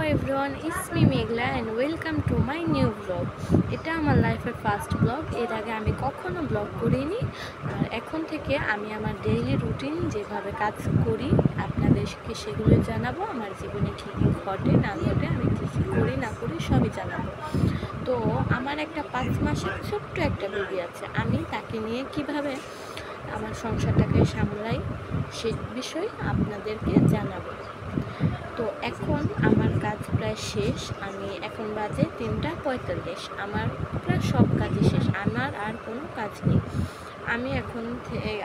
everyone, it's me Meghla and welcome to my new vlog. এটা আমার লাইফের first blog. এর আগে আমি কখনো ব্লগ করিনি। আর এখন থেকে আমি আমার ডেইলি রুটিন যেভাবে কাজ করি আপনাদেরকে সেগুলো জানাবো। আমার জীবনে কী কী ঘটে না ঘটে, আমি কী কী করি না করি সবই জানাবো। তো আমার একটা 5 মাসের ছোট্ট একটা বেবি আছে। আমি তাকে নিয়ে কিভাবে আমার সংসারটাকে সামলাই সে বিষয় আপনাদেরকে জানাবো। তো এখন আমার কাজ প্রায় শেষ। আমি এখন বাজে 3:45। আমার প্রায় সব কাজই শেষ, আমার আর কোনো কাজ নেই। আমি এখন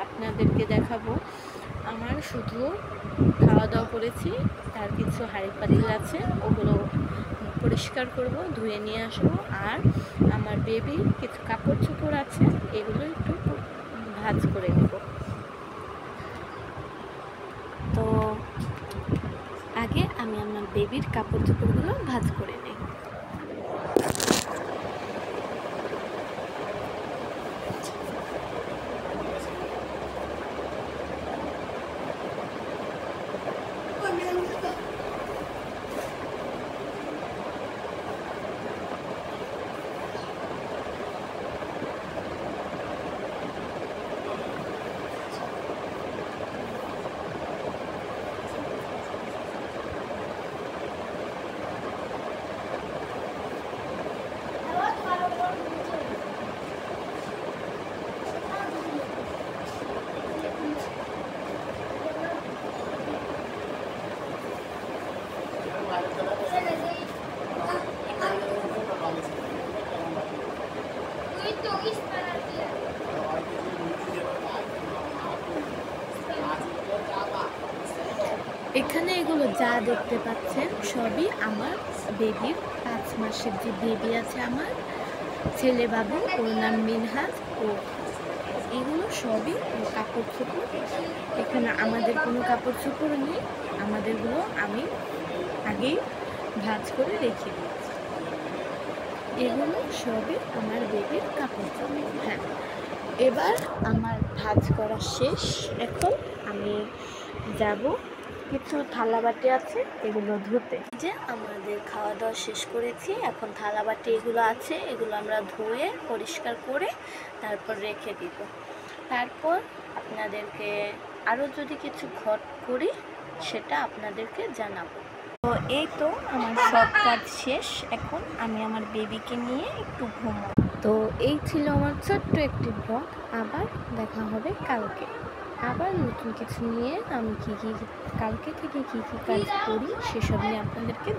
আপনাদেরকে দেখাবো আমার শুধু খাওয়া দাওয়া করেছি, তার কিছু হাঁড়ি পাতিল আছে, ওগুলো পরিষ্কার করব, ধুয়ে নিয়ে আসবো। আর আমার বেবির কিছু কাপড় চোপড় আছে, এগুলো একটু ভাঁজ করে নেব। তো আগে আমি আমার বেবির কাপড় চোপড়গুলো ভাঁজ করে নিই। এখানে এগুলো যা দেখতে পাচ্ছেন সবই আমার বেবির 5 মাসের যে বেবি আছে, আমার ছেলে বাবু, ওর নাম মিনহাজ। ও এগুলো সবই কাপড় চোপড়। এখানে আমাদের কোনো কাপড় চোপড় নেই, আমাদেরগুলো আমি আগেই ভাঁজ করে রেখে দিয়েছি। এগুলো সবই আমার বেবির কাপড় চোপড়। হ্যাঁ, এবার আমার ভাঁজ করা শেষ। এখন আমি যাব, কিছু থালা বাটি আছে এগুলো ধুতে। যে আমাদের খাওয়া দাওয়া শেষ করেছি, এখন থালা বাটি এগুলো আছে, এগুলো আমরা ধুয়ে পরিষ্কার করে তারপর রেখে দিব। তারপর আপনাদেরকে আরও যদি কিছু ঘট করি সেটা আপনাদেরকে জানাবো। তো এই তো আমার সব কাজ শেষ। এখন আমি আমার বেবিকে নিয়ে একটু ঘুমাবো। তো এই ছিল আমার ছোট্ট একটি ব্লগ। আবার দেখা হবে কালকে, আবার নতুন কিছু নিয়ে। আমি কালকে থেকে কী কী কাজ করি সেসব নিয়ে আপনাদেরকে